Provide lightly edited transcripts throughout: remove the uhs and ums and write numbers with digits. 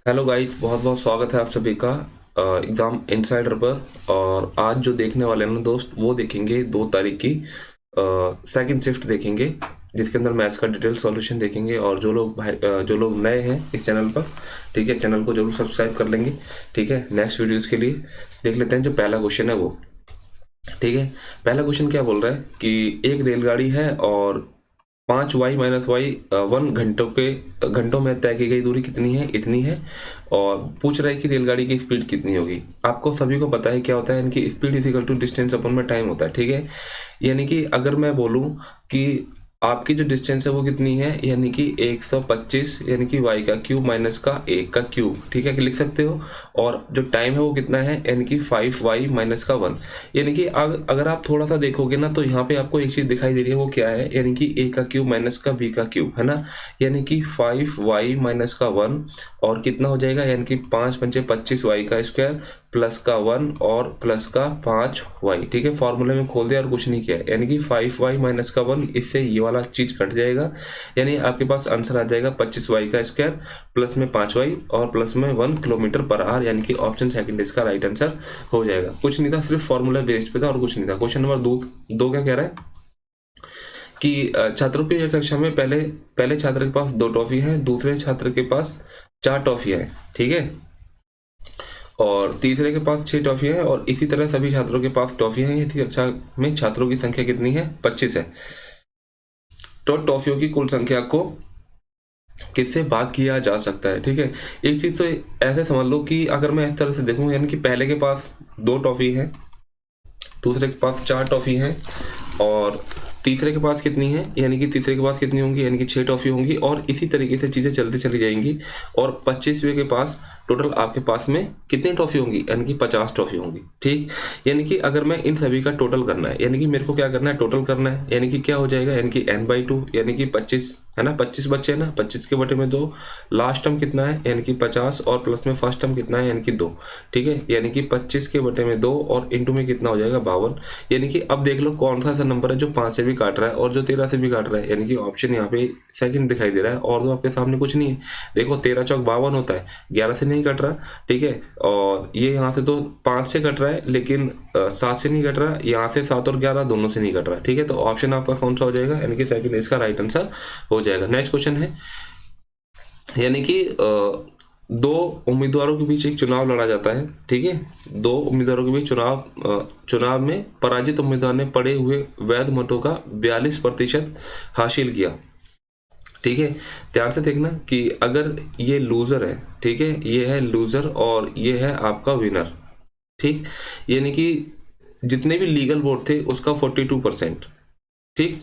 Hello guys, बहुत बहुत स्वागत है आप सभी का एग्ज़ाम इनसाइडर पर। और आज जो देखने वाले हैं ना दोस्त, वो देखेंगे 2 तारीख की सेकंड शिफ्ट देखेंगे, जिसके अंदर मैथ्स का डिटेल सॉल्यूशन देखेंगे। और जो लोग जो लोग नए हैं इस चैनल पर, ठीक है, चैनल को जरूर सब्सक्राइब कर लेंगे। ठीक है, नेक्स्ट वीडियोज़ के लिए देख लेते हैं। जो पहला क्वेश्चन है वो, ठीक है, पहला क्वेश्चन क्या बोल रहा है कि एक रेलगाड़ी है और 5y-1 घंटों में तय की गई दूरी कितनी है, इतनी है। और पूछ रहा है कि रेलगाड़ी की स्पीड कितनी होगी। आपको सभी को पता है क्या होता है, इनकी स्पीड इजिकल टू डिस्टेंस अपन में टाइम होता है। ठीक है, यानी कि अगर मैं बोलूं कि आपकी जो डिस्टेंस है वो कितनी है, यानी कि 125, यानी कि y का क्यूब माइनस का 1 का क्यूब, ठीक है, कि लिख सकते हो। और जो टाइम है वो कितना है, यानी कि 5y माइनस का 1। यानी कि अगर आप थोड़ा सा देखोगे ना, तो यहाँ पे आपको एक चीज दिखाई दे रही है, वो क्या है, यानी कि a का क्यूब माइनस का b का क्यूब, है ना। यानी कि 5y माइनस का 1 और कितना हो जाएगा, यानी कि 5×5 = 25y का स्क्वायर प्लस का 1 और प्लस का 5y। ठीक है, फॉर्मूले में खोल दिया और कुछ नहीं किया, यानी कि 5y माइनस का 1, इससे ये वाला चीज कट जाएगा। यानी आपके पास आंसर आ जाएगा 25y का स्क्वायर प्लस में 5y और प्लस में 1 किलोमीटर पर आवर, यानी कि ऑप्शन सेकंड इसका राइट आंसर हो जाएगा। कुछ नहीं था, सिर्फ फॉर्मूला बेस्ड पे था और कुछ नहीं था। क्वेश्चन नंबर दो क्या कह रहा है कि छात्रों की एक कक्षा में पहले छात्र के पास 2 टॉफी है, दूसरे छात्र के पास 4 टॉफियां हैं, ठीक है, और तीसरे के पास 6 टॉफियां हैं, और इसी तरह सभी छात्रों के पास टॉफियां हैं। इसी कक्षा में छात्रों की संख्या कितनी है, 25 है। तो टॉफियों की कुल संख्या को किससे भाग किया जा सकता है। ठीक है, एक चीज तो ऐसे समझ लो कि अगर मैं इस तरह से देखूं, यानी कि पहले के पास 2 टॉफी है, दूसरे के पास 4 टॉफी है, और तीसरे के पास कितनी है, यानी कि तीसरे के पास कितनी होंगी, यानी कि 6 टॉफी होंगी। और इसी तरीके से चीजें चलती चली जाएंगी। और 25वें के पास टोटल आपके पास में कितनी टॉफी होंगी, यानी कि 50 टॉफी होंगी। ठीक, यानी कि अगर मैं इन सभी का टोटल करना है, यानी कि मेरे को क्या करना है, टोटल करना है, यानी कि क्या हो जाएगा, यानी कि n/2, यानी कि 25 है ना, 25 बचे है ना, 25 के बटे में 2, लास्ट टर्म कितना है, यानी कि 50, और प्लस में फर्स्ट टर्म कितना है, यानी कि 2। ठीक है, यानी कि 25 के बटे में 2 और इंटू में कितना हो जाएगा, 52। यानी कि अब देख लो कौन सा ऐसा नंबर है जो 5 से भी काट रहा है और जो 13 से भी काट रहा है, यानी कि ऑप्शन यहाँ पे सेकंड दिखाई दे रहा है। और तो आपके सामने कुछ नहीं है, देखो 13 चौक 52 होता है, 11 से नहीं कट रहा। ठीक है, और ये यहाँ से तो 5 से कट रहा है, लेकिन 7 से नहीं कट रहा, यहाँ से 7 और 11 दोनों से नहीं कट रहा। ठीक है, तो ऑप्शन आपका कौन सा हो जाएगा, यानी कि सेकंड इसका राइट आंसर हो जाएगा। नेक्स्ट क्वेश्चन है, यानी कि 2 उम्मीदवारों के बीच एक चुनाव लड़ा जाता है। ठीक है, 2 उम्मीदवारों के बीच चुनाव में पराजित उम्मीदवार ने पड़े हुए वैध मतों का 42% हासिल किया। ठीक है, ध्यान से देखना कि अगर ये लूजर है, ठीक है, ये है लूजर और ये है आपका विनर। ठीक, यानी कि जितने भी लीगल वोट थे उसका 42%। ठीक,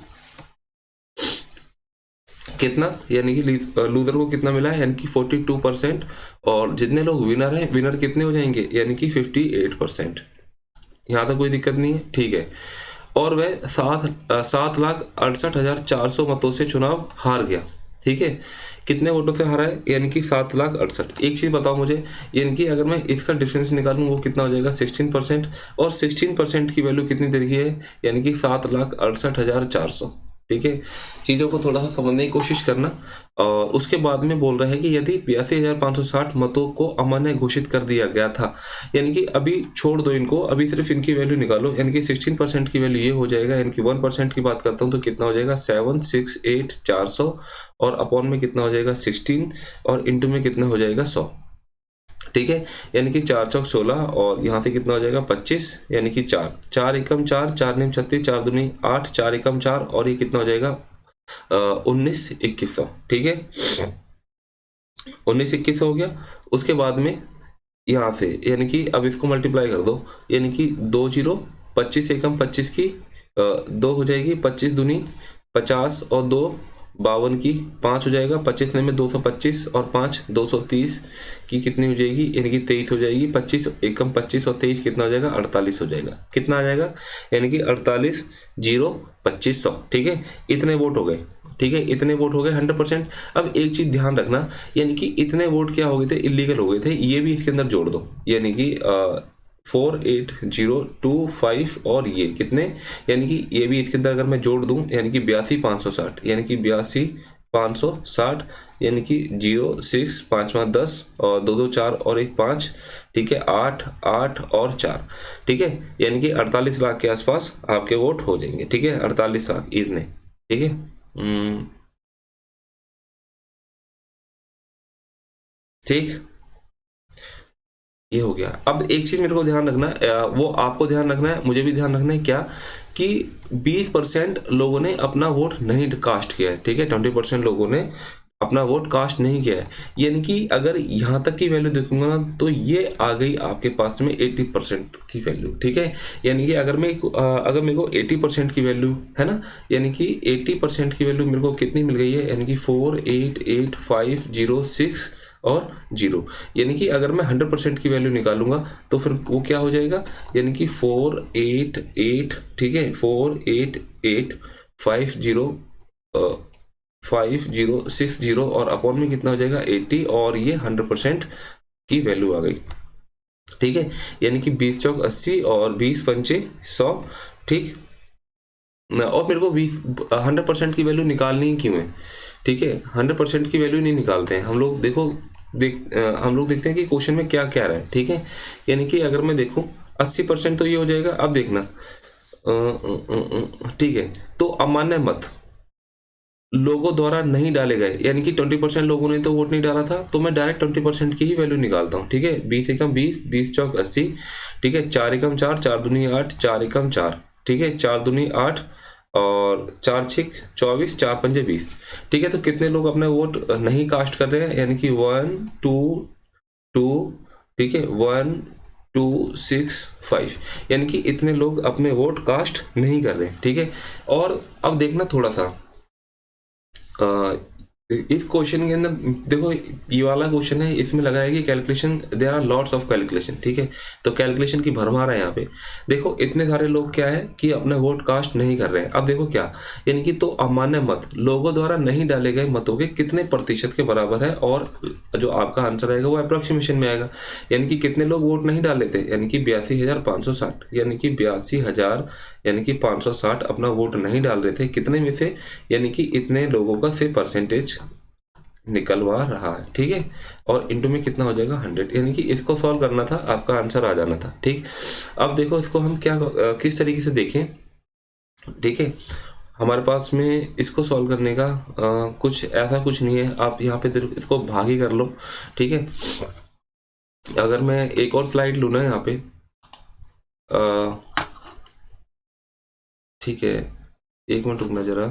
कितना, यानी कि लूजर को कितना मिला है, यानी कि 42%। और जितने लोग विनर हैं, विनर कितने हो जाएंगे, यानी कि 58%। यहाँ तक कोई दिक्कत नहीं है, ठीक है। और वह 7,68,400 मतों से चुनाव हार गया। ठीक है, कितने वोटों से हारा है, यानी कि 7,68,000। एक चीज बताओ मुझे, यानी कि अगर मैं इसका डिफरेंस निकालूं वो कितना हो जाएगा, 16%। और 16% की वैल्यू कितनी दे रही है, यानी कि 7,68,400। ठीक है, चीज़ों को थोड़ा सा समझने की कोशिश करना। और उसके बाद में बोल रहा है कि यदि 82,560 मतों को अमान्य घोषित कर दिया गया था, यानी कि अभी छोड़ दो इनको, अभी सिर्फ इनकी वैल्यू निकालो, यानी कि 16% की वैल्यू ये हो जाएगा, यानी कि 1% की बात करता हूँ तो कितना हो जाएगा, 768,400, और अपॉन में कितना हो जाएगा, 16, और इंटू में कितना हो जाएगा, 100। ठीक है, यानी कि 4 चौक 16, और यहाँ से कितना हो जाएगा, 25, यानी कि 4 एकम 4, 4 नीम 36, 4 दूनी 8, 4 एकम 4, और ये कितना हो जाएगा, 19,2100। ठीक है, 19,2100 हो गया। उसके बाद में यहाँ से, यानी कि अब इसको मल्टीप्लाई कर दो, यानी कि 20, 25 एकम 25 की 2 हो जाएगी, 25 दूनी 50, और 2 52 की 5 हो जाएगा, 25 में 225, और 5 230 की कितनी हो जाएगी, यानी कि 23 हो जाएगी। 25 एकम 25 और 23 कितना हो जाएगा, 48 हो जाएगा। कितना आ जाएगा, यानी कि 48,02500। ठीक है, इतने वोट हो गए। ठीक है, इतने वोट हो गए 100%। अब एक चीज ध्यान रखना, यानी कि इतने वोट क्या हो गए थे, इलीगल हो गए थे, ये भी इसके अंदर जोड़ दो, यानी कि 48,025 और ये कितने, यानी कि ये भी इसके अंदर अगर मैं जोड़ दूं, यानी कि 82,560, यानी कि 560, यानी कि 0 6 5 5 10 और 2 2 4 और 1 5, ठीक है, 8 8 और 4, ठीक है, यानी कि 48 लाख के आसपास आपके वोट हो जाएंगे, ठीक है, 48 लाख इतने, ठीक है। ठीक, ये हो गया। अब एक चीज मेरे को ध्यान रखना है, वो आपको ध्यान रखना है, मुझे भी ध्यान रखना है, क्या कि 20% लोगों ने अपना वोट नहीं कास्ट किया है, ठीक है, 20% लोगों ने अपना वोट कास्ट नहीं किया है, यानी कि अगर यहाँ तक की वैल्यू देखूंगा ना तो ये आ गई आपके पास में 80% की वैल्यू, ठीक है, यानी कि अगर अगर मेरे को 80% की वैल्यू है ना, यानी कि 80% की वैल्यू मेरे को कितनी मिल गई है, यानी कि 488506 और 0, यानी कि अगर मैं 100% की वैल्यू निकालूंगा तो फिर वो क्या हो जाएगा, यानी कि 488, ठीक है, 48850 5060 और अपॉन में कितना हो जाएगा 80, और ये 100% की वैल्यू आ गई, ठीक है, यानी कि 20 चौक 80 और 20 पंचे 100, ठीक, और मेरे को 100% की वैल्यू निकालनी ही क्यों है, ठीक है, 100% की वैल्यू नहीं निकालते हैं हम लोग, देखो हम लोग देखते हैं कि क्वेश्चन में क्या क्या रहा है, ठीक है, यानी कि अगर मैं देखूं 80% तो ये हो जाएगा, अब देखना ठीक है, तो अमान्य मत लोगों द्वारा नहीं डाले गए, यानी कि 20% लोगों ने तो वोट नहीं डाला था, तो मैं डायरेक्ट 20% की ही वैल्यू निकालता हूँ, ठीक है, 20 एकम 20, 20 चौक 80, ठीक है, 4 एकम 4, 4 दूनी 8, 4 एकम 4, ठीक है, 4 दूनी 8 और 4 छिक 24, 4 पंजे 20, ठीक है, तो कितने लोग अपना वोट नहीं कास्ट कर रहे हैं, यानी कि 1 2 2, ठीक है, 1 2 6 5, यानी कि इतने लोग अपने वोट कास्ट नहीं कर रहे, ठीक है, और अब देखना थोड़ा सा इस क्वेश्चन के अंदर, देखो ये वाला क्वेश्चन है, इसमें लगा है कि calculation, there are lots of calculation, ठीक है, तो कैलकुलेशन की भरमार है यहाँ पे, देखो इतने सारे लोग क्या है कि अपने वोट कास्ट नहीं कर रहे हैं, अब देखो क्या, यानी कि तो अमान्य मत लोगों द्वारा नहीं डाले गए मतों के कितने प्रतिशत के बराबर है, और जो आपका आंसर आएगा वो अप्रोक्सीमेशन में आएगा, यानी कि कितने लोग वोट नहीं डाले थे, यानी कि 82,560, यानी कि 82,000 यानी कि 560 अपना वोट नहीं डाल रहे थे, कितने में से, यानी कि इतने लोगों का से परसेंटेज निकलवा रहा है, ठीक है, और इंटू में कितना हो जाएगा 100, यानी कि इसको सॉल्व करना था, आपका आंसर आ जाना था, ठीक। अब देखो इसको हम क्या किस तरीके से देखें, ठीक है, हमारे पास में इसको सॉल्व करने का कुछ ऐसा कुछ नहीं है, आप यहाँ पे इसको भागी कर लो, ठीक है, अगर मैं एक और स्लाइड लूँ ना यहाँ पे, ठीक है, एक मिनट रुकना जरा,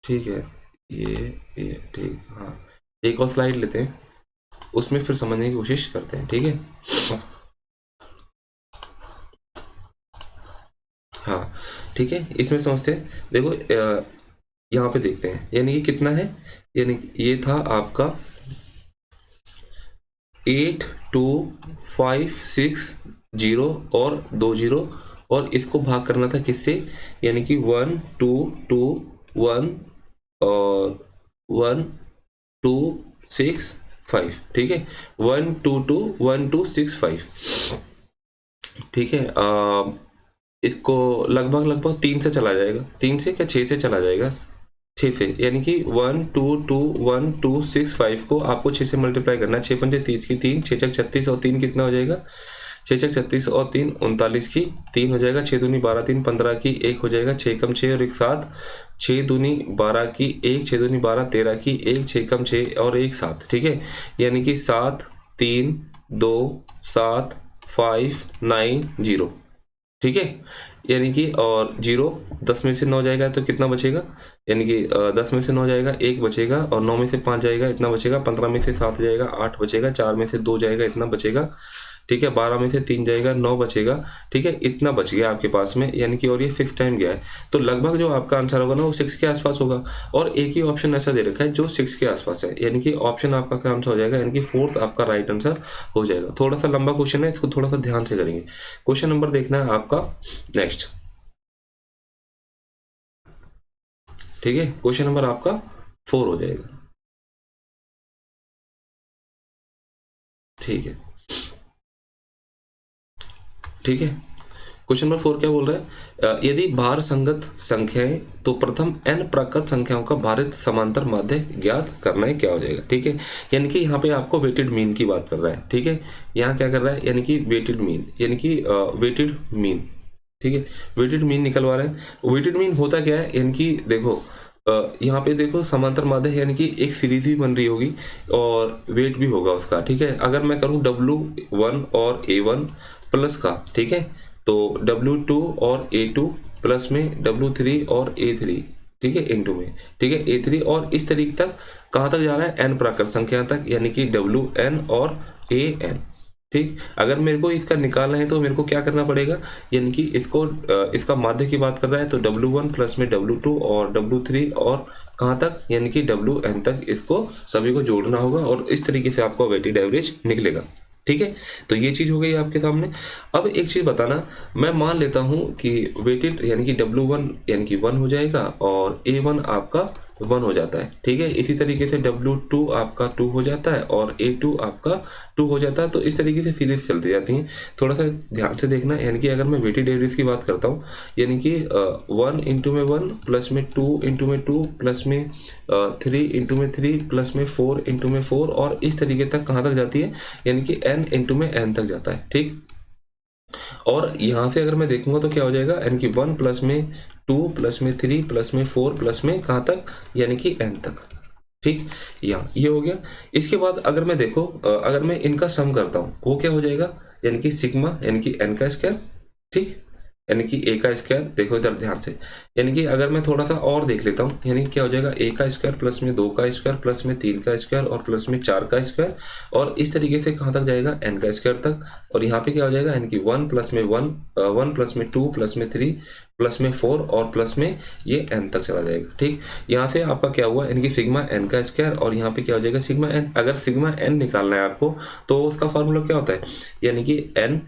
ठीक है, ये ठीक, हाँ, एक और स्लाइड लेते हैं, उसमें फिर समझने की कोशिश करते हैं, ठीक है, हाँ, ठीक है, इसमें समझते हैं, देखो यहाँ पे देखते हैं, यानी कि कितना है, यानी ये था आपका 8256 और 20, और इसको भाग करना था किससे, यानी कि 1221 और 1265, ठीक है, 1221265, ठीक है, इसको लगभग लगभग 3 से चला जाएगा, 3 से क्या 6 से चला जाएगा, 6 से, यानी कि 1221265 को आपको 6 से मल्टीप्लाई करना है, 6 पंजे 30 की 3, 6 छक 36 और 3 कितना हो जाएगा, 6 छक 36 और 3 39 की 3 हो जाएगा, 6 दूनी 12 3 15 की 1 हो जाएगा, 6 कम 6 और 1 7, 6 दूनी 12 की 1, 6 दूनी 12 13 की 1, 6 कम 6 और 1 7, ठीक है, यानी कि 7 3 2 7 5 9 0, ठीक है, यानी कि और 0 10 में से 9 जाएगा तो कितना बचेगा, यानी कि 10 में से 9 जाएगा 1 बचेगा, और 9 में से 5 जाएगा इतना बचेगा, 15 में से 7 जाएगा 8 बचेगा, 4 में से 2 जाएगा इतना बचेगा, ठीक है, 12 में से 3 जाएगा 9 बचेगा, ठीक है, इतना बच गया आपके पास में, यानी कि और ये 6 टाइम गया है, तो लगभग जो आपका आंसर होगा ना वो 6 के आसपास होगा, और एक ही ऑप्शन ऐसा दे रखा है जो 6 के आसपास है, यानी कि ऑप्शन आपका क्या आंसर हो जाएगा, यानी कि 4th आपका राइट आंसर हो जाएगा। थोड़ा सा लंबा क्वेश्चन है, इसको थोड़ा सा ध्यान से करेंगे। क्वेश्चन नंबर देखना है आपका नेक्स्ट, ठीक है, क्वेश्चन नंबर आपका 4 हो जाएगा, ठीक है, ठीक है, क्वेश्चन नंबर 4 क्या बोल रहा है, यदि भार संगत संख्याएं तो प्रथम n प्राकृत संख्याओं का भारित समांतर माध्य ज्ञात करना है, क्या हो जाएगा। ठीक है, यानी कि यहाँ पे आपको वेटेड मीन की बात कर रहा है। ठीक है, यहाँ क्या कर रहा है, यानी कि वेटेड मीन, यानी कि वेटेड मीन। ठीक है, वेटेड मीन निकलवा रहे हैं। वेटेड मीन होता क्या है, यानी कि देखो यहाँ पे देखो समांतर माध्य है, यानी कि एक सीरीज भी बन रही होगी और वेट भी होगा उसका। ठीक है, अगर मैं करूँ W1 और A1 प्लस का, ठीक है, तो W2 और A2 प्लस में W3 और A3, ठीक है, इनटू में, ठीक है, A3 और इस तरीके तक कहाँ तक जा रहा है, n प्राकृत संख्या तक, यानी कि WN और AN। ठीक, अगर मेरे को इसका निकालना है तो मेरे को क्या करना पड़ेगा, यानी कि इसको इसका माध्य की बात कर रहा है तो W1 प्लस में W2 और W3 और कहाँ तक, यानी कि WN तक, इसको सभी को जोड़ना होगा और इस तरीके से आपको वेटेड एवरेज निकलेगा। ठीक है, तो ये चीज़ हो गई आपके सामने। अब एक चीज़ बताना, मैं मान लेता हूँ कि वेटेड यानी कि W1 यानी कि 1 हो जाएगा और A1 आपका 1 हो जाता है। ठीक है, इसी तरीके से W2 आपका 2 हो जाता है और A2 आपका 2 हो जाता है। तो इस तरीके से सीरीज चलती जाती हैं। थोड़ा सा ध्यान से देखना, यानी कि अगर मैं वेटेड एवरेज की बात करता हूँ, यानी कि 1 इंटू में 1 प्लस में 2 इंटू में 2 प्लस में 3 इंटू में 3 प्लस में 4 इंटू में 4 और इस तरीके तक कहाँ तक जाती है, यानी कि n इंटू में n तक जाता है। ठीक, और यहाँ से अगर मैं देखूंगा तो क्या हो जाएगा, यानी कि 1 प्लस में 2 प्लस में 3 प्लस में 4 प्लस में कहाँ तक, यानी कि n तक। ठीक, यहाँ ये हो गया। इसके बाद अगर मैं देखो अगर मैं इनका सम करता हूँ वो क्या हो जाएगा, यानी कि सिग्मा यानी कि n का स्क्वायर, ठीक, यानी कि a का स्क्वायर। देखो इधर ध्यान से, यानी कि अगर मैं थोड़ा सा और देख लेता हूँ, यानी क्या हो जाएगा, a का स्क्वायर प्लस में 2 का स्क्वायर प्लस में 3 का स्क्वायर और प्लस में 4 का स्क्वायर और इस तरीके से कहाँ तक जाएगा, n का स्क्वायर तक। और यहाँ पे क्या हो जाएगा, यानी कि 1 प्लस में 1 प्लस में 2 प्लस में 3 प्लस में 4 और प्लस में ये n तक चला जाएगा। ठीक, यहाँ से आपका क्या हुआ, यानी कि सिग्मा n का स्क्वायर और यहाँ पे क्या हो जाएगा, सिग्मा n। अगर सिग्मा n निकालना है आपको तो उसका फॉर्मूला क्या होता है, यानी कि n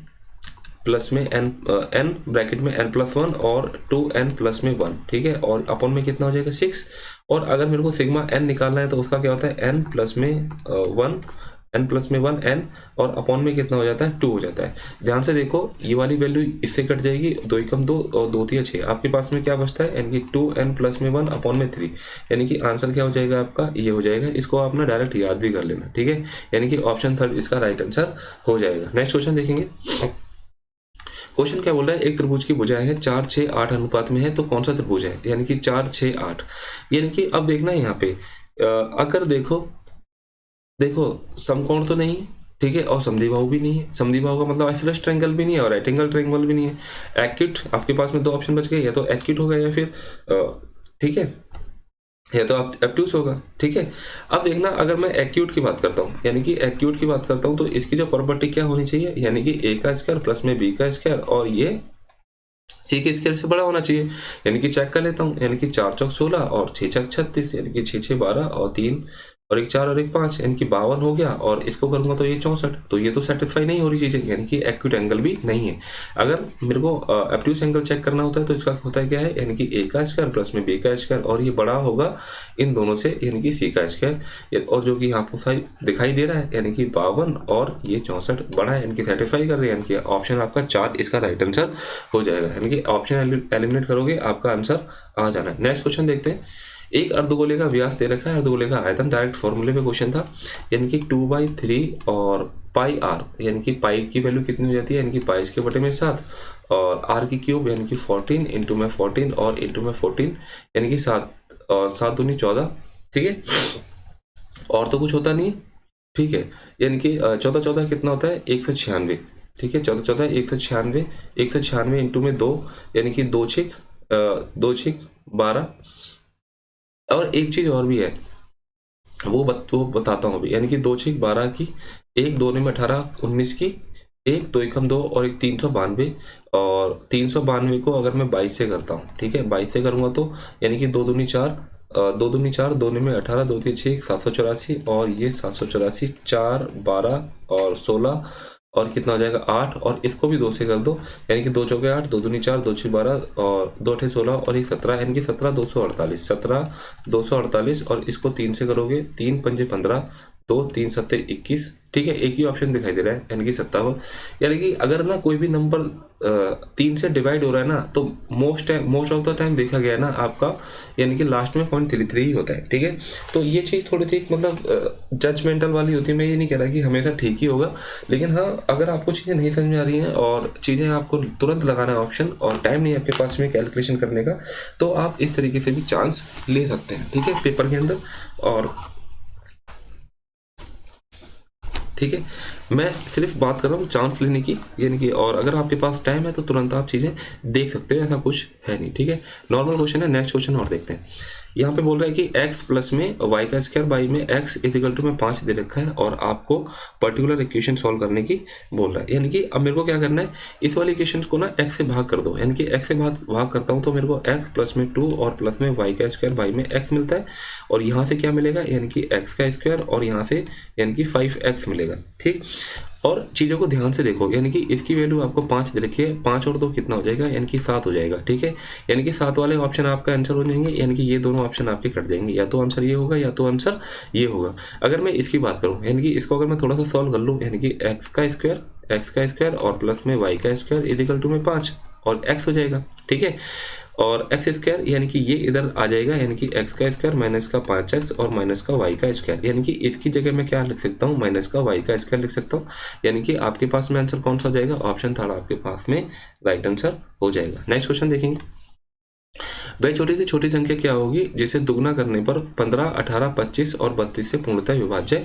प्लस में n ब्रैकेट में n प्लस 1 और 2n प्लस में 1। ठीक है, और अपॉन में कितना हो जाएगा 6। और अगर मेरे को सिग्मा n निकालना है तो उसका क्या होता है, n प्लस में 1 n प्लस में 1 n और अपॉन में कितना हो जाता है, 2 हो जाता है। ध्यान से देखो, ये वाली वैल्यू इससे कट जाएगी, 2 एकम 2 और 2 तिया 6। आपके पास में क्या बचता है, यानी कि 2n प्लस में 1 अपॉन में 3, यानी कि आंसर क्या हो जाएगा आपका, ये हो जाएगा। इसको आप ना डायरेक्ट याद भी कर लेना। ठीक है, यानी कि ऑप्शन 3 इसका राइट आंसर हो जाएगा। नेक्स्ट क्वेश्चन देखेंगे। क्वेश्चन क्या बोल रहा है, एक त्रिभुज की भुजाएं हैं 4, 6, 8 अनुपात में है तो कौन सा त्रिभुज है, यानी कि 4, 6, 8। यानी कि अब देखना है यहाँ पे अगर देखो समकोण तो नहीं, ठीक है, और समद्विबाहु भी नहीं है। समद्विबाहु का मतलब आइसोसेलेस ट्रायंगल भी नहीं है और राइट एंगल ट्रायंगल भी नहीं है। एक्यूट आपके पास में 2 ऑप्शन बच गए, या तो एक्यूट होगा या फिर ठीक है, या तो आप एब्ट्यूस होगा। ठीक है, अब देखना, अगर मैं एक्यूट की बात करता हूँ, यानी कि एक्यूट की बात करता हूँ तो इसकी जो प्रॉपर्टी क्या होनी चाहिए, यानी कि a का स्क्वायर प्लस में b का स्क्वायर और ये c के स्क्वायर से बड़ा होना चाहिए। यानी कि चेक कर लेता हूँ, यानी कि 4 चौक 16 और 6 चौक 36, यानी कि 6 6 12 और 3 और 1 4 और 1 5, यानी कि 52 हो गया। और इसको करूंगा तो ये 64। तो ये तो सेटिस्फाई नहीं हो रही चीजें, यानी कि एक्यूट एंगल भी नहीं है। अगर मेरे को एब्ट्यूस एंगल चेक करना होता है तो इसका होता है क्या है, यानी कि a का स्क्वायर प्लस में b का स्क्वायर और ये बड़ा होगा इन दोनों से, यानी कि c का स्क्वायर, और जो कि आपको साइड दिखाई दे रहा है, यानी कि 52 और ये 64 बड़ा है, यानी कि सेटिस्फाई कर रहे हैं। यानी कि ऑप्शन आपका 4 इसका राइट आंसर हो जाएगा। यानी कि ऑप्शन एलिमिनेट करोगे आपका आंसर आ जाना है। नेक्स्ट क्वेश्चन देखते हैं। एक अर्धगोले का व्यास दे रखा है, अर्धगोले का आयतन, डायरेक्ट फॉर्मूले में क्वेश्चन था, यानी कि 2/3 और पाई r, यानी कि पाई की वैल्यू कितनी हो जाती है, यानी कि पाई इसके बटे में 7 और r की क्यूब यानी कि 14 इंटू में 14 और इंटू में 14, यानी कि 7 और 7 दूनी 14। ठीक है, और तो कुछ होता नहीं। ठीक है, यानी कि 14 14 कितना होता है, 196। ठीक है, 14 14 196, 196 इंटू में 2, यानी कि 2 6 12। और एक चीज और भी है, वो बताता हूँ अभी, यानी कि 2 6 12 की, 1 2 में 18 19 की, 1 2 एकम 2 और 1 392। और 392 को अगर मैं 22 से करता हूँ, ठीक है, 22 से करूँगा तो यानी कि 2 दूनी 4, 2 दूनी 4, 2 में 18, 2 3 6 784 और ये 784, 4 12 और 16 और कितना हो जाएगा 8, और इसको भी 2 से कर दो, यानी कि 2 चौके 8, 2 दूनी 4, 2 6 12 और 2 8 16 और 1 17, यानी कि 17 248, 17 248 और इसको 3 से करोगे, 3 पंजे 15, 2 3 7 21, ठीक है, एक ही ऑप्शन दिखाई दे रहा है यानी कि 57। यानी कि अगर ना कोई भी नंबर 3 से डिवाइड हो रहा है ना, तो मोस्ट ऑफ द टाइम देखा गया है ना आपका, यानी कि लास्ट में 0.33 ही होता है, ठीक है। तो ये चीज़ थोड़ी सी मतलब जजमेंटल वाली होती है। मैं ये नहीं कह रहा कि हमेशा ठीक ही होगा, लेकिन हाँ, अगर आपको चीज़ें नहीं समझ में आ रही हैं और चीज़ें आपको तुरंत लगाना है ऑप्शन, और टाइम नहीं है आपके पास में कैलकुलेशन करने का, तो आप इस तरीके से भी चांस ले सकते हैं, ठीक है, पेपर के अंदर। और ठीक है, मैं सिर्फ बात कर रहा हूँ चांस लेने की, यानी कि, और अगर आपके पास टाइम है तो तुरंत आप चीज़ें देख सकते हो, ऐसा कुछ है नहीं, ठीक है। नॉर्मल क्वेश्चन है। नेक्स्ट क्वेश्चन और देखते हैं। यहाँ पे बोल रहा है कि x प्लस में y का स्क्वायर बाई में x इजिकल टू में 5 दे रखा है, और आपको पर्टिकुलर इक्वेशन सॉल्व करने की बोल रहा है। यानी कि अब मेरे को क्या करना है, इस वाले इक्वेशन को ना x से भाग कर दो, यानी कि x से भाग करता हूँ तो मेरे को x प्लस में 2 और प्लस में y का स्क्वायर बाई में x मिलता है, और यहाँ से क्या मिलेगा, यानी कि x का स्क्वायर, और यहाँ से यानी कि 5x मिलेगा, ठीक। और चीज़ों को ध्यान से देखो, यानी कि इसकी वैल्यू आपको 5 दे रखी है, 5 और 2 कितना हो जाएगा, यानी कि 7 हो जाएगा, ठीक है। यानी कि 7 वाले ऑप्शन आपका आंसर हो जाएंगे, यानी कि ये दोनों ऑप्शन आपके कट जाएंगे, या तो आंसर ये होगा या तो आंसर ये होगा। अगर मैं इसकी बात करूँ, यानी कि इसको अगर मैं थोड़ा सा सॉल्व कर लूँ, यानी कि एक्स का स्क्वायर और प्लस में वाई का स्क्वायर इजिकल टू में 5, और x हो जाएगा, ठीक है। और एक्स स्क्वायर यानी कि ये इधर आ जाएगा, यानी कि एक्स का स्क्वायर माइनस का 5x और माइनस का वाई का स्क्वायर, यानी कि इसकी जगह मैं क्या लिख सकता हूँ, माइनस का वाई का स्क्वायर लिख सकता हूँ। यानी कि आपके पास में आंसर कौन सा हो जाएगा, ऑप्शन थर्ड आपके पास में राइट आंसर हो जाएगा। नेक्स्ट क्वेश्चन देखेंगे। वह छोटी से छोटी संख्या क्या होगी जिसे दुगना करने पर 15, 18, 25 और 32 से पूर्णतः विभाज्य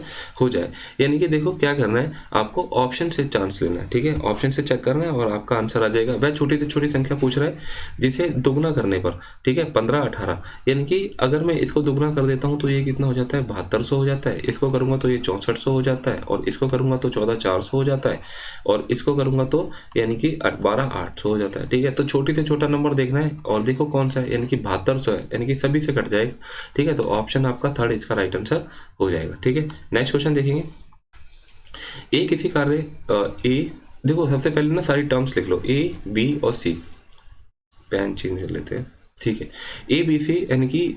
हो जाए। यानी कि देखो क्या करना है, आपको ऑप्शन से चांस लेना है, ठीक है, ऑप्शन से चेक करना है और आपका आंसर आ जाएगा। वह छोटी से छोटी संख्या पूछ रहा है जिसे दुगना करने पर, ठीक है, 15, 18, यानी कि अगर मैं इसको दुगना कर देता हूँ तो ये कितना हो जाता है, 7200 हो जाता है। इसको करूँगा तो ये 6400 हो जाता है, और इसको करूँगा तो 14400 हो जाता है, और इसको करूँगा तो यानी कि 12800 हो जाता है, ठीक है। तो छोटी से छोटा नंबर देखना है, और देखो कौन सा है, यानी कि 7200 है, यानी कि सभी से कट जाएगा, ठीक है। तो ऑप्शन आपका थर्ड इसका राइट आंसर हो जाएगा, ठीक है। नेक्स्ट क्वेश्चन देखेंगे। ए किसी कार्य ए, देखो सबसे पहले ना सारी टर्म्स लिख लो, ए बी और सी, पेन चेंज कर लेते हैं, ठीक है। ए बी सी यानी कि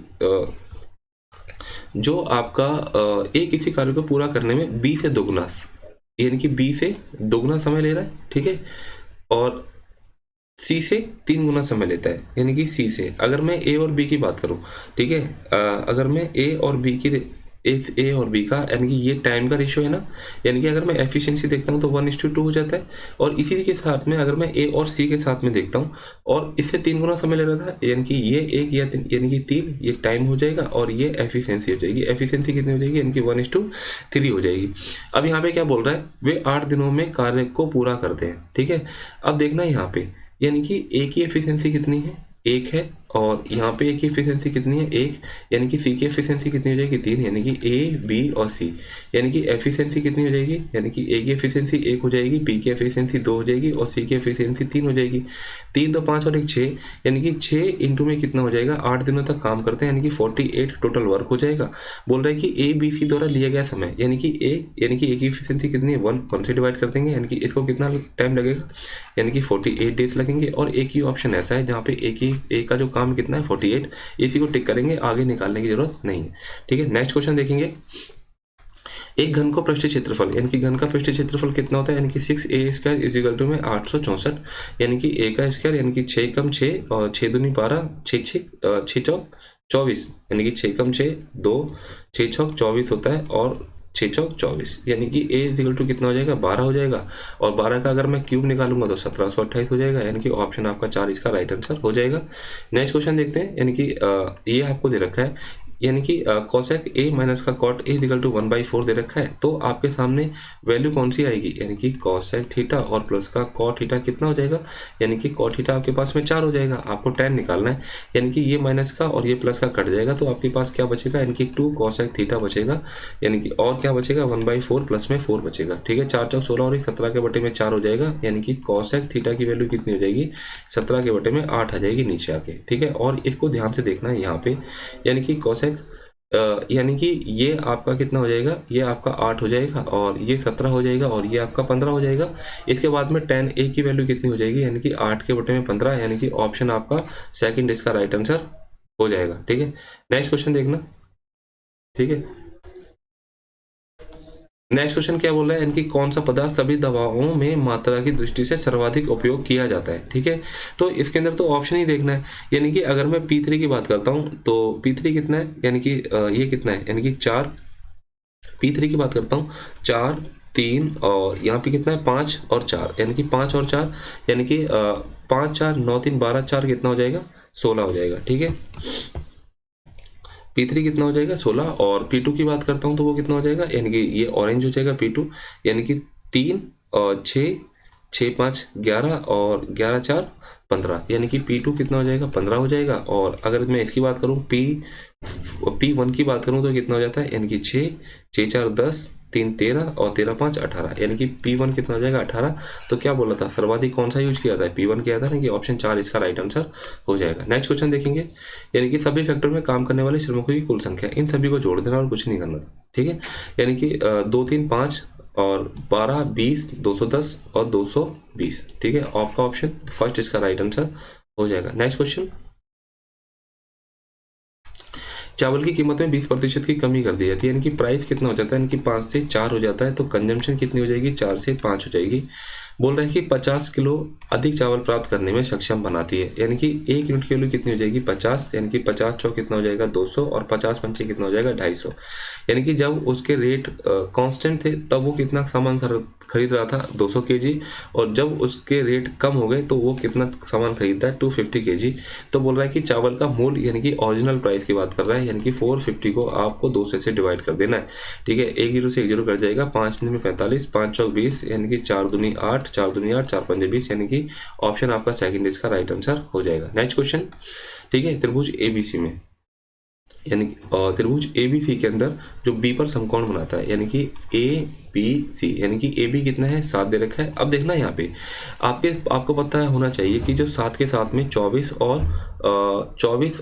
जो आपका ए किसी कार्य को पूरा करने में बी से दोगुना, यानी कि बी से दोगुना समय ले रहा है, ठीक है, और सी से 3 गुना समय लेता है, यानी कि सी से। अगर मैं ए और बी की बात करूं, ठीक है, अगर मैं ए और बी की ए और बी का, यानी कि ये टाइम का रेशियो है ना, यानी कि अगर मैं एफिशिएंसी देखता हूँ तो 1:2 हो जाता है। और इसी के साथ में अगर मैं ए और सी के साथ में देखता हूँ, और इससे 3 गुना समय ले रहा था, यानी कि ये एक या यानी कि 3 ये टाइम हो जाएगा, और ये एफिशिएंसी हो जाएगी। एफिशिएंसी कितनी हो जाएगी, यानी कि 1:3 हो जाएगी। अब यहाँ पे क्या बोल रहा है, वे 8 दिनों में कार्य को पूरा करते हैं, ठीक है। अब देखना यहाँ पे, यानी कि ए की एफिशिएंसी कितनी है, 1 है, और यहाँ पे ए की एफिशिएंसी कितनी है, 1, यानी कि सी की एफिशिएंसी कितनी हो जाएगी, 3, यानी कि ए बी और सी, यानी कि एफिशिएंसी कितनी हो जाएगी, यानी कि ए की एफिशिएंसी 1 हो जाएगी, बी की एफिशिएंसी 2 हो जाएगी, और सी की एफिशिएंसी 3 हो जाएगी। 3 तो 5 और 1 6, यानी कि 6 इंटू में कितना हो जाएगा, 8 दिनों तक काम करते हैं, यानी कि 48 टोटल वर्क हो जाएगा। बोल रहा है कि ए बी सी द्वारा लिया गया समय, यानी कि ए की एफिशिएंसी कितनी है, 1 से डिवाइड कर देंगे, यानी कि इसको कितना टाइम लगेगा, यानी कि 48 डेज लगेंगे। और एक ही ऑप्शन ऐसा है जहाँ पे ए का जो काम कितना है 48, इसी को टिक करेंगे, आगे निकालने की जरूरत नहीं है, ठीक है। नेक्स्ट क्वेश्चन देखेंगे। एक घन को पृष्ठ क्षेत्रफल, यानी कि घन का पृष्ठ क्षेत्रफल कितना होता है, यानी कि 6a² इजिकल टू में 864, यानी कि a का स्क्वायर, यानी कि 6 कम 6 और 6 दूनी 12, 6 चौक 24, यानी कि 6 कम 6 2, 6 चौक 24 होता है, और 6 चौक 24, यानी कि a इजिकल टू कितना हो जाएगा, 12 हो जाएगा। और 12 का अगर मैं क्यूब निकालूंगा तो 1728 हो जाएगा, यानी कि ऑप्शन आपका 4 इसका राइट आंसर हो जाएगा। नेक्स्ट क्वेश्चन देखते हैं, यानी कि ये आपको दे रखा है, यानी कि कोसेक ए माइनस का कॉट ए इक्वल टू 1/4 दे रखा है, तो आपके सामने वैल्यू कौन सी आएगी, यानी कि कोसेक थीटा और प्लस का कॉट थीटा कितना हो जाएगा, यानी कि कॉट थीटा आपके पास में 4 हो जाएगा, आपको 10 निकालना है, यानी कि ये माइनस का और ये प्लस का कट जाएगा, तो आपके पास क्या बचेगा, यानी कि 2 कोसेक थीटा बचेगा, यानी कि और क्या बचेगा, 1/4 प्लस में 4 बचेगा, ठीक है। 4 चौक 16 और 17 के बटे में 4 हो जाएगा, यानी कि कोसेक थीटा की वैल्यू कितनी हो जाएगी, 17 के बटे में 8 आ जाएगी नीचे आके, ठीक है। और इसको ध्यान से देखना है यहाँ पे, यानी कि कोसेक यानी कि ये आपका कितना हो जाएगा, ये आपका 8 हो जाएगा, और ये 17 हो जाएगा, और ये आपका 15 हो जाएगा। इसके बाद में tan a की वैल्यू कितनी हो जाएगी, यानी कि 8 के बटे में 15, यानी कि ऑप्शन आपका सेकंड इसका राइट आंसर हो जाएगा, ठीक है। नेक्स्ट क्वेश्चन देखना, ठीक है। नेक्स्ट क्वेश्चन क्या बोल रहा है, इनकी कौन सा पदार्थ सभी दवाओं में मात्रा की दृष्टि से सर्वाधिक उपयोग किया जाता है। ठीक है, तो इसके अंदर तो ऑप्शन ही देखना है। यानी कि अगर मैं P3 की बात करता हूँ तो P3 कितना है, यानी कि ये कितना है, यानी कि 4। P3 की बात करता हूँ 4 3 और यहाँ पे कितना है 5 और 4, यानी कि 5 और 4, यानी कि 5 4 9 3 12 4 कितना हो जाएगा 16 हो जाएगा। ठीक है, P3 कितना हो जाएगा 16। और P2 की बात करता हूँ तो वो कितना हो जाएगा, यानी कि ये ऑरेंज हो जाएगा P2, यानी कि 3 और 6 6 5 11 और 11 4 15, यानी कि P2 कितना हो जाएगा 15 हो जाएगा। और अगर मैं इसकी बात करूँ P1 की बात करूँ तो कितना हो जाता है, यानी कि 6 6 4 10 3 13 और 13 5 18, यानी कि P1 कितना हो जाएगा 18। तो क्या बोला था, सर्वाधिक कौन सा यूज किया था, P1 किया था ना, कि ऑप्शन 4 इसका राइट आंसर हो जाएगा। नेक्स्ट क्वेश्चन देखेंगे, यानी कि सभी फैक्टर में काम करने वाले श्रमिकों की कुल संख्या, इन सभी को जोड़ देना और कुछ नहीं करना था। ठीक है, यानी कि 2 3 5 और 12 20 210 और 220। ठीक है, आपका ऑप्शन फर्स्ट इसका राइट आंसर हो जाएगा। नेक्स्ट क्वेश्चन, चावल की कीमत में 20% की कमी कर दी जाती है, यानी कि प्राइस कितना हो जाता है, यानी कि 5 से 4 हो जाता है, तो कंजम्पशन कितनी हो जाएगी 4 से 5 हो जाएगी। बोल रहे हैं कि 50 किलो अधिक चावल प्राप्त करने में सक्षम बनाती है, यानी कि 1 यूनिट की वैल्यू कितनी हो जाएगी 50, यानी कि 50 चौक कितना हो जाएगा 200 और 50 पंचे कितना हो जाएगा 250, यानी कि जब उसके रेट कांस्टेंट थे तब वो कितना सामान खरीद रहा था 200 kg, और जब उसके रेट कम हो गए तो वो कितना सामान खरीदता है 250 kg। तो बोल रहा है कि चावल का मूल्य, यानी कि ओरिजिनल प्राइस की बात कर रहा है, यानी कि 450 को आपको 200 से डिवाइड कर देना है। ठीक है, 1 0 से 1 0 कट जाएगा, 5 में 45 5 चौक 20, यानी कि 4 दूनी 8 4 दूनी 8 4 पंजे 20, यानी कि ऑप्शन आपका सेकंड इसका राइट आंसर हो जाएगा। नेक्स्ट क्वेश्चन, ठीक है, त्रिभुज ABC में, यानी त्रिभुज ABC के अंदर जो B पर समकोण बनाता है, यानी कि ABC, यानी कि AB कितना है 7 दे रखा है। अब देखना यहाँ पे आपको पता है होना चाहिए कि जो 7 के साथ में 24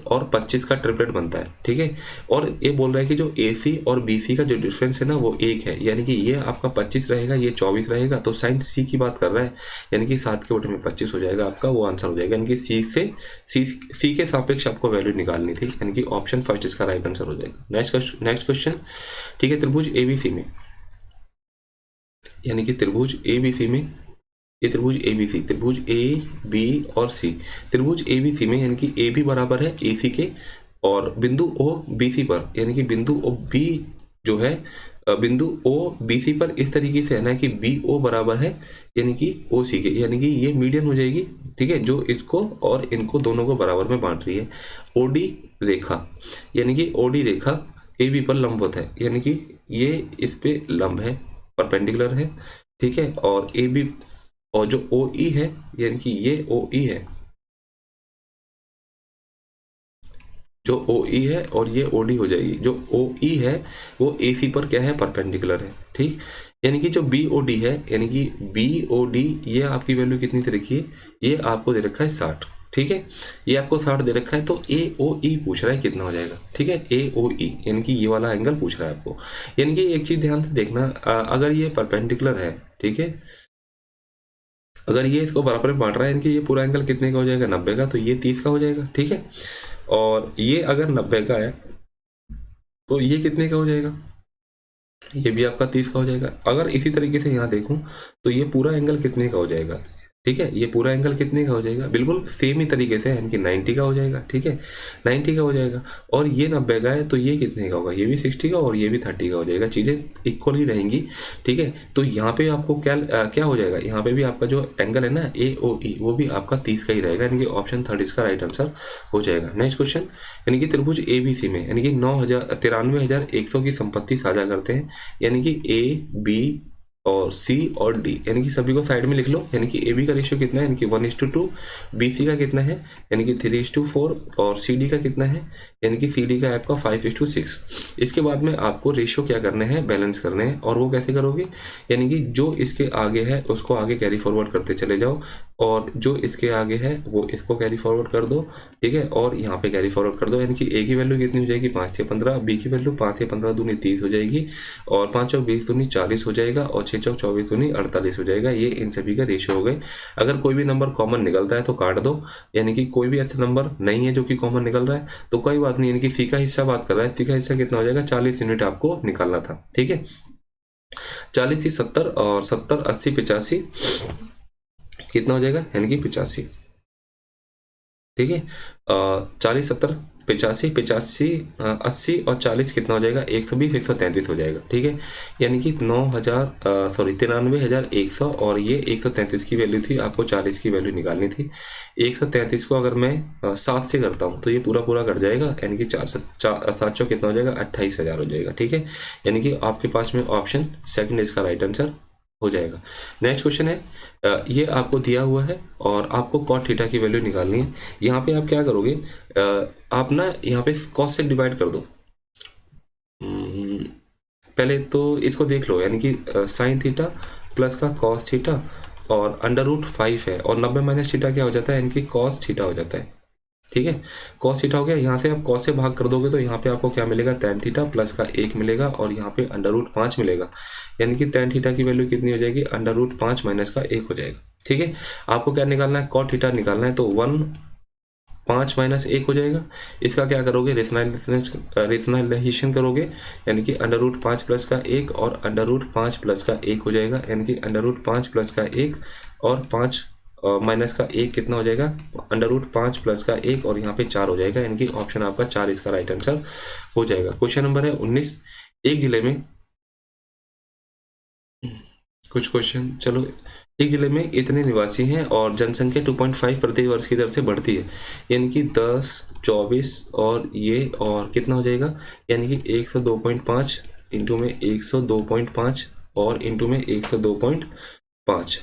और 25 का ट्रिपलेट बनता है। ठीक है, और ये बोल रहा है कि जो AC और BC का जो डिफरेंस है ना वो 1 है, यानी कि ये आपका 25 रहेगा, ये 24 रहेगा, तो साइन C की बात कर रहा है, यानी कि 7 के बटे में 25 हो जाएगा आपका, वो आंसर हो जाएगा। यानी कि C के सापेक्ष आपको वैल्यू निकालनी थी, यानी कि ऑप्शन फर्स्ट इसका राइट आंसर हो जाएगा। नेक्स्ट क्वेश्चन, ठीक है, त्रिभुज ABC में, यानी कि त्रिभुज ABC में, ये त्रिभुज ABC, त्रिभुज A B और C, त्रिभुज ABC में, यानी कि AB बराबर है AC के, और बिंदु O BC पर, यानी कि बिंदु O B जो है बिंदु O BC पर इस तरीके से है ना कि BO बराबर है, यानी कि OC के, यानी कि ये मीडियन हो जाएगी। ठीक है, जो इसको और इनको दोनों को बराबर में बांट रही है। OD रेखा, यानी कि OD रेखा AB पर लंबवत है, यानी कि ये इस पे लंब है, परपेंडिकुलर है। ठीक है, और AB और जो OE है, यानी कि ये OE है, जो OE है और ये OD हो जाएगी। जो OE है वो AC पर क्या है, परपेंडिकुलर है। ठीक, यानी कि जो BOD है, यानी कि BOD ये आपकी वैल्यू कितनी दे रखी है, ये आपको दे रखा है 60। ठीक है, ये आपको 60 दे रखा है, तो AOE पूछ रहा है कितना हो जाएगा। ठीक है, AOE यानी कि ये वाला एंगल पूछ रहा है आपको। यानी कि एक चीज ध्यान से देखना, अगर ये परपेंडिकुलर है, ठीक है, अगर ये इसको बराबर में बांट रहा है, यानी कि ये पूरा एंगल कितने का हो जाएगा 90 का, तो ये 30 का हो जाएगा। ठीक है, और ये अगर 90 का है तो ये कितने का हो जाएगा, ये भी आपका 30 का हो जाएगा। अगर इसी तरीके से यहाँ देखूं तो ये पूरा एंगल कितने का हो जाएगा, ठीक है, ये पूरा एंगल कितने का हो जाएगा, बिल्कुल सेम ही तरीके से, यानी कि 90 का हो जाएगा। ठीक है, 90 का हो जाएगा, और ये 90 का है तो ये कितने का होगा, ये भी 60 का और ये भी 30 का हो जाएगा, चीज़ें इक्वल ही रहेंगी। ठीक है, तो यहाँ पे आपको क्या हो जाएगा, यहाँ पे भी आपका जो एंगल है ना AOE वो भी आपका 30 का ही रहेगा, यानी कि ऑप्शन थर्ड इसका राइट आंसर हो जाएगा। नेक्स्ट क्वेश्चन, यानी कि त्रिभुज ABC में, यानी कि 93,100 की संपत्ति साझा करते हैं, यानी कि A B और C और D, यानी कि सभी को साइड में लिख लो। यानी कि AB का रेशियो कितना है, यानी कि 1:2, BC का कितना है, यानी कि 3:4, और CD का कितना है, यानी कि CD का आपका 5:6। इसके बाद में आपको रेशियो क्या करने हैं, बैलेंस करने हैं, और वो कैसे करोगे, यानी कि जो इसके आगे है उसको आगे कैरी फॉरवर्ड करते चले जाओ, और जो इसके आगे है वो इसको कैरी फॉरवर्ड कर दो। ठीक है, और यहाँ पे कैरी फॉरवर्ड कर दो, यानी कि A की वैल्यू कितनी हो जाएगी 5 से 15, B की वैल्यू 5 से 15 दूनी 30 हो जाएगी, और 5 चौक 20 दूनी 40 हो जाएगा, और 6 चौक 24 दूनी 48 हो जाएगा। ये इन सभी का रेशियो हो गए। अगर कोई भी नंबर कॉमन निकलता है तो काट दो, यानी कि कोई भी ऐसा नंबर नहीं है जो कि कॉमन निकल रहा है तो कोई बात नहीं, यानी कि C का हिस्सा बात कर रहा है, C का हिस्सा कितना हो जाएगा 40 यूनिट आपको निकालना था। ठीक है, 40 थी 70 और 70 80 85 कितना हो जाएगा, यानी कि 85। ठीक है, 40 70 85 85 80 और 40 कितना हो जाएगा, 120 133 हो जाएगा। ठीक है, यानी कि 93,100 और ये 133 की वैल्यू थी, आपको 40 की वैल्यू निकालनी थी। 133 को अगर मैं 7 से करता हूँ तो ये पूरा पूरा कट जाएगा, यानी कि 7 कितना हो जाएगा, 28,000 हो जाएगा। ठीक है, यानी कि आपके पास में ऑप्शन सेकंड इसका राइट आंसर हो जाएगा। नेक्स्ट क्वेश्चन है, ये आपको दिया हुआ है और आपको कॉट थीटा की वैल्यू निकालनी है। यहाँ पे आप क्या करोगे, आप ना यहाँ पे कॉस से डिवाइड कर दो। पहले तो इसको देख लो, यानी कि साइन थीटा प्लस का कॉस थीटा और √5 है और 90 माइनस थीटा क्या हो जाता है, यानी कि कॉस थीटा हो जाता है। ठीक है, कॉस थीटा हो गया। यहाँ से आप कॉस से भाग कर दोगे तो यहाँ पे आपको क्या मिलेगा, tan थीटा प्लस का 1 मिलेगा और यहाँ पे √5 मिलेगा, यानी कि tan थीटा की वैल्यू कितनी हो जाएगी, √5 माइनस का 1 हो जाएगा। ठीक है, आपको क्या निकालना है, कॉट थीटा निकालना है, तो 5 माइनस 1 हो जाएगा। इसका क्या करोगे, रेशनलाइजेशन करोगे, यानी कि √5 प्लस का 1 और √5 प्लस का 1 हो जाएगा, यानी कि √5 प्लस का 1 और 5 माइनस का 1 कितना हो जाएगा, √5 प्लस का 1 और यहाँ पे 4 हो जाएगा, यानी कि ऑप्शन आपका 4 इसका राइट आंसर हो जाएगा। क्वेश्चन नंबर है 19, एक जिले में कुछ क्वेश्चन, चलो, एक जिले में इतने निवासी हैं और जनसंख्या 2.5 प्रति वर्ष की दर से बढ़ती है, यानी कि 10 24 और ये और कितना हो जाएगा, यानी कि 102.5 इंटू में 102.5 और इंटू में 102.5।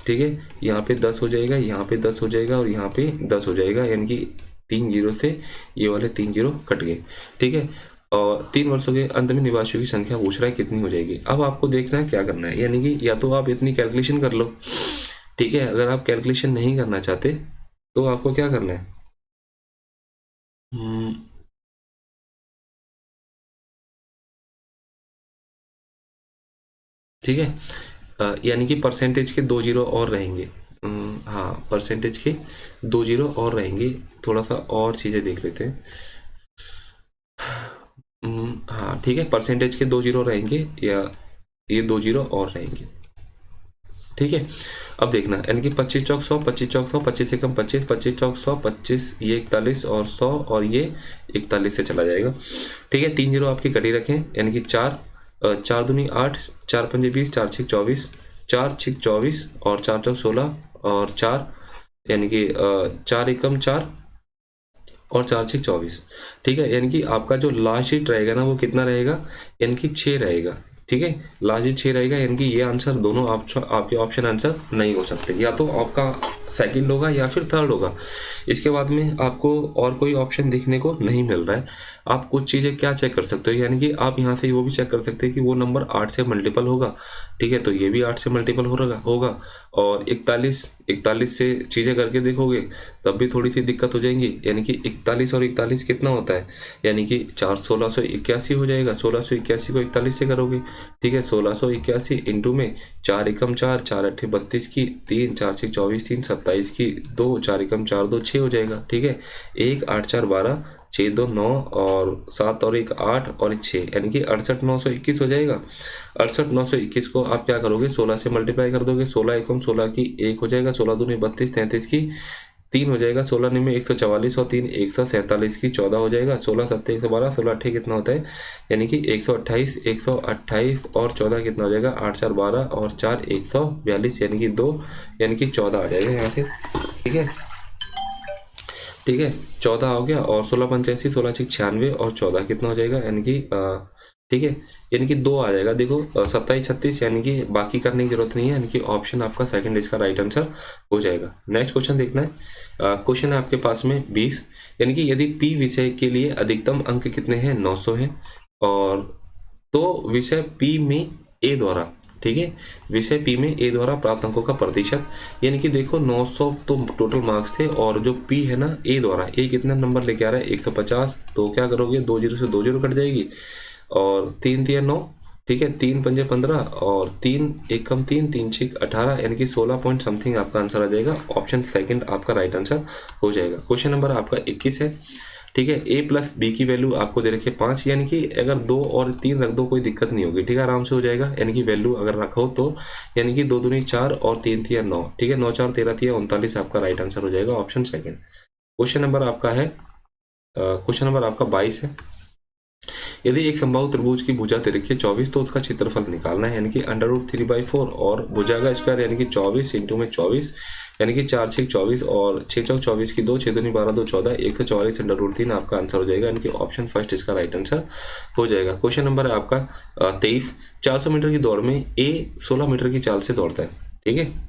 ठीक है, यहाँ पे 10 हो जाएगा, यहाँ पे 10 हो जाएगा और यहाँ पे 10 हो जाएगा, यानी कि 3 जीरो से ये वाले 3 जीरो कट गए। ठीक है, और 3 वर्षों के अंत में निवासियों की संख्या पूछ रहा है कितनी हो जाएगी। अब आपको देखना है क्या करना है, यानी कि या तो आप इतनी कैलकुलेशन कर लो। ठीक है, अगर आप कैलकुलेशन नहीं करना चाहते तो आपको क्या करना है, ठीक है, यानी कि परसेंटेज के 2 जीरो और रहेंगे। हाँ, परसेंटेज के 2 जीरो और रहेंगे। थोड़ा सा और चीज़ें देख लेते हैं। हाँ ठीक है, परसेंटेज के 2 जीरो रहेंगे या ये 2 जीरो और रहेंगे। ठीक है, अब देखना, यानी कि 25 चौक 100 25 चौक 100 25 से कम 25 25 चौक 100 25 ये 41 और 100 और ये 41 से चला जाएगा। ठीक है, 3 जीरो आपकी कटी रखें, यानी कि 4 4 दूनी 8 4 पंजे 20 4 6 24 4 6 24 और 4 चौक 16 और 4 यानी कि 4 एकम 4 और 4 6 24। ठीक है, यानी कि आपका जो लास्ट शीट रहेगा ना वो कितना रहेगा, यानी कि 6 रहेगा। ठीक है, लास्ट शीट 6 रहेगा, यानी कि ये आंसर दोनों आपके ऑप्शन आंसर नहीं हो सकते, या तो आपका सेकंड होगा या फिर थर्ड होगा। इसके बाद में आपको और कोई ऑप्शन देखने को नहीं मिल रहा है। आप कुछ चीज़ें क्या चेक कर सकते हो, यानी कि आप यहाँ से वो भी चेक कर सकते हैं कि वो नंबर 8 से मल्टीपल होगा। ठीक है, तो ये भी 8 से मल्टीपल होगा और 41 से चीज़ें करके देखोगे तब भी थोड़ी सी दिक्कत हो जाएंगी, यानी कि 41 और 41 कितना होता है, यानी कि 1681 हो जाएगा। 1681 को 41 से करोगे। ठीक है, 1681 इंटू में 4 एकम 4 4 अट्ठे 32 की 3 4 6 24 3 27 की 2 4 एकम 4 2 6 हो जाएगा। ठीक है, 1 8 4 12 6 2 9 और 7 और 1 8 और 6, यानी कि 68 921 हो जाएगा। 68 921 को आप क्या करोगे, 16 से मल्टीप्लाई कर दोगे। 16 एकम 16 की 1 हो जाएगा, 16 दूनी 32 33 की 3 हो जाएगा, 16 में 144 और 3 147 की 14 हो जाएगा। 16 7 112 16 8 कितना होता है, यानी कि 128 और 14 कितना हो जाएगा, 8 4 12 और 4 142, यानी कि 2 यानी कि 14 आ जाएगा यहाँ से। ठीक है, ठीक है, 14 हो गया और 16 85 16 96 और 14 कितना हो जाएगा, यानी कि ठीक है, यानी कि 2 आ जाएगा। देखो 27 36, यानी कि बाकी करने की जरूरत नहीं है, यानी कि ऑप्शन आपका सेकंड इसका राइट आंसर हो जाएगा। नेक्स्ट क्वेश्चन देखना है, क्वेश्चन है आपके पास में 20, यानी कि यदि पी विषय के लिए अधिकतम अंक कितने हैं, 900 हैं, और तो विषय पी में ए द्वारा, ठीक है, विषय पी में ए द्वारा प्राप्त अंकों का प्रतिशत, यानी कि देखो 900 तो टोटल मार्क्स थे और जो पी है ना ए द्वारा, ए कितना नंबर लेके आ रहा है 150, तो क्या करोगे 2 जीरो से 2 जीरो कट जाएगी और 3 3 9, ठीक है, 3 पंजे 15 और 3 एकम 3 3 6 18, यानी कि 16 पॉइंट समथिंग आपका आंसर आ जाएगा। ऑप्शन सेकंड आपका राइट आंसर हो जाएगा। क्वेश्चन नंबर आपका 21 है। ठीक है। ए प्लस बी की वैल्यू आपको दे रखी है 5, यानी कि अगर 2 और 3 रख दो कोई दिक्कत नहीं होगी, ठीक है, आराम से हो जाएगा। यानी कि वैल्यू अगर रखो तो यानी कि 2 दूनी 4 और 3 तिया 9, ठीक है, 9 4 13 तिया 39 आपका राइट आंसर हो जाएगा, ऑप्शन सेकेंड। क्वेश्चन नंबर आपका है क्वेश्चन नंबर आपका 22 है। यदि एक समबाहु त्रिभुज की भुजा दे रखी है 24 तो उसका क्षेत्रफल निकालना है, यानी कि √3/4 और भुजा का स्क्वायर यानी कि 24 इंटू में 24 यानी कि 4 6 24 और 6 चौक 24 की 2 6 दूनी 12 2 14 144 √3 आपका आंसर हो जाएगा, यानी कि ऑप्शन फर्स्ट इसका राइट आंसर हो जाएगा। क्वेश्चन नंबर है आपका 23। 400 मीटर की दौड़ में ए 16 मीटर की चाल से दौड़ता है, ठीक है।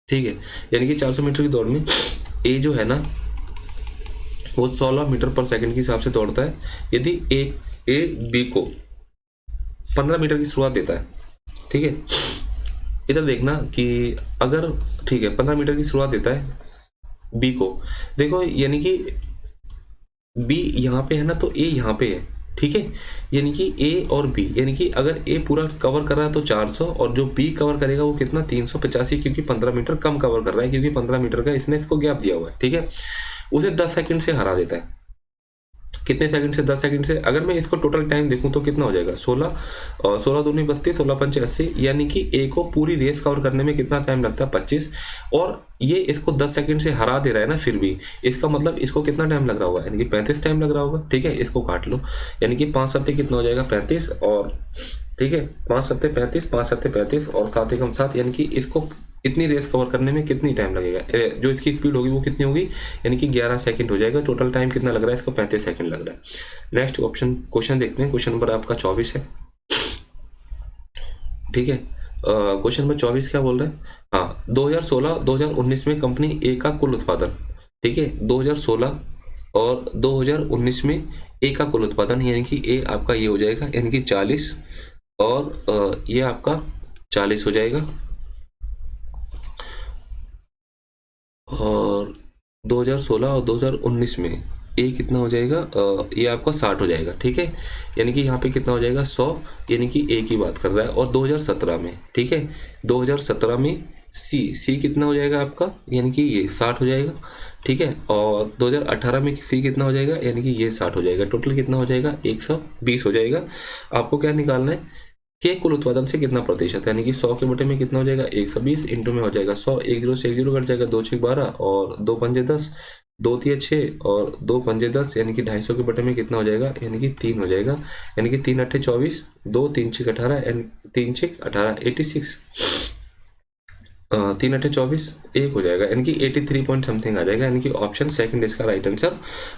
ठीक है, यानी कि 400 मीटर की दौड़ में ए जो है ना वो 16 मीटर पर सेकंड के हिसाब से दौड़ता है। यदि ए बी को 15 मीटर की शुरुआत देता है, ठीक है, इधर देखना कि अगर, ठीक है, 15 मीटर की शुरुआत देता है बी को, देखो यानी कि बी यहाँ पे है ना तो ए यहाँ पे है, ठीक है, यानी कि ए और बी, यानी कि अगर ए पूरा कवर कर रहा है तो 400 और जो बी कवर करेगा वो कितना 385, क्योंकि 15 मीटर कम कवर कर रहा है, क्योंकि 15 मीटर का इसने इसको गैप दिया हुआ है, ठीक है। उसे 10 सेकंड से हरा देता है। कितने सेकंड से? 10 सेकंड से। अगर मैं इसको टोटल टाइम देखूं तो कितना हो जाएगा 16 और 16 दूनी 32 16 पंचे 80, यानी कि ए को पूरी रेस कवर करने में कितना टाइम लगता है 25, और ये इसको 10 सेकंड से हरा दे रहा है ना, फिर भी इसका मतलब इसको कितना टाइम लग रहा होगा, यानी कि 35 टाइम लग रहा होगा, ठीक है। इसको काट लो, यानी कि 5 7 कितना हो जाएगा 35 और, ठीक है, 5 7 35 5 7 35 और 7 एकम 7, यानी कि इसको इतनी रेस कवर करने में कितनी टाइम लगेगा, जो इसकी स्पीड होगी वो कितनी होगी, यानी कि 11 सेकंड हो जाएगा। टोटल टाइम कितना लग रहा है इसको 35 सेकंड लग रहा है। नेक्स्ट ऑप्शन क्वेश्चन देखते हैं, क्वेश्चन नंबर आपका 24 है, ठीक है। क्वेश्चन नंबर 24 क्या बोल रहे हैं, हाँ, 2016-2019 में कंपनी ए का कुल उत्पादन, ठीक है, 2016 और 2019 में ए का कुल उत्पादन, यानी कि ए आपका ये हो जाएगा, यानी कि 40 और ये आपका 40 हो जाएगा, और 2016 और 2019 में ए कितना हो जाएगा, ये आपका 60 हो जाएगा, ठीक है, यानी कि यहाँ पे कितना हो जाएगा 100, यानी कि ए की बात कर रहा है। और 2017 में, ठीक है, 2017 में सी कितना हो जाएगा आपका, यानी कि ये 60 हो जाएगा, ठीक है, और 2018 में सी कितना हो जाएगा, यानी कि ये 60 हो जाएगा। टोटल कितना हो जाएगा 120 हो जाएगा। आपको क्या निकालना है के कुल उत्पादन से कितना प्रतिशत, यानी कि 100 के बटे में कितना हो जाएगा 120 इंटू में हो जाएगा 100, 1 0 से 1 0 कट जाएगा, 2 6 12 और 2 पंजे 10, 2 तिया 6 और 2 पंजे 10, यानी कि 250 के बटे में कितना हो जाएगा, यानी कि 3 हो जाएगा, यानी कि 3 8 24, 2 3 6 18 एंड 3 6 18 86, 3 8 24 1 हो जाएगा, यानी कि 83 पॉइंट समथिंग आ जाएगा, यानी कि ऑप्शन सेकंड इसका राइट आंसर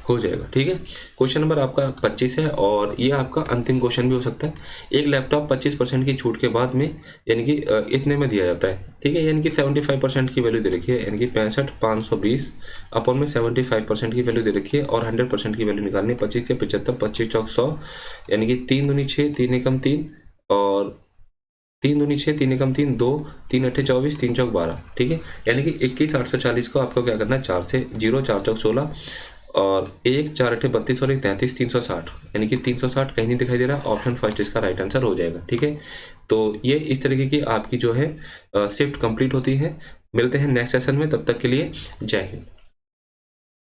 हो जाएगा, ठीक है। क्वेश्चन नंबर आपका 25 है और ये आपका अंतिम क्वेश्चन भी हो सकता है। एक लैपटॉप 25% की छूट के बाद में, यानी कि इतने में दिया जाता है, ठीक है, यानी कि 75% की वैल्यू दे रखी है, यानी कि 65,520 अपॉन में 75% की वैल्यू दे रखी है और 100% की वैल्यू निकालनी है। 25 से 75, 25 चौक 100, यानी कि 3 दूनी 6 3 एकम 3 और 3 दूनी 6 3 एकम 3 2 3 8 24 3 चौक 12, ठीक है, यानी कि 21 840 को आपको क्या करना है 4 से 0 4 चौक 16 और 1 4 8 32 और 1 33 360, यानी कि 360 कहीं नहीं दिखाई दे रहा, ऑप्शन फर्स्ट इसका राइट आंसर हो जाएगा, ठीक है। तो ये इस तरीके की आपकी जो है शिफ्ट कंप्लीट होती है। मिलते हैं नेक्स्ट सेशन में, तब तक के लिए जय हिंद।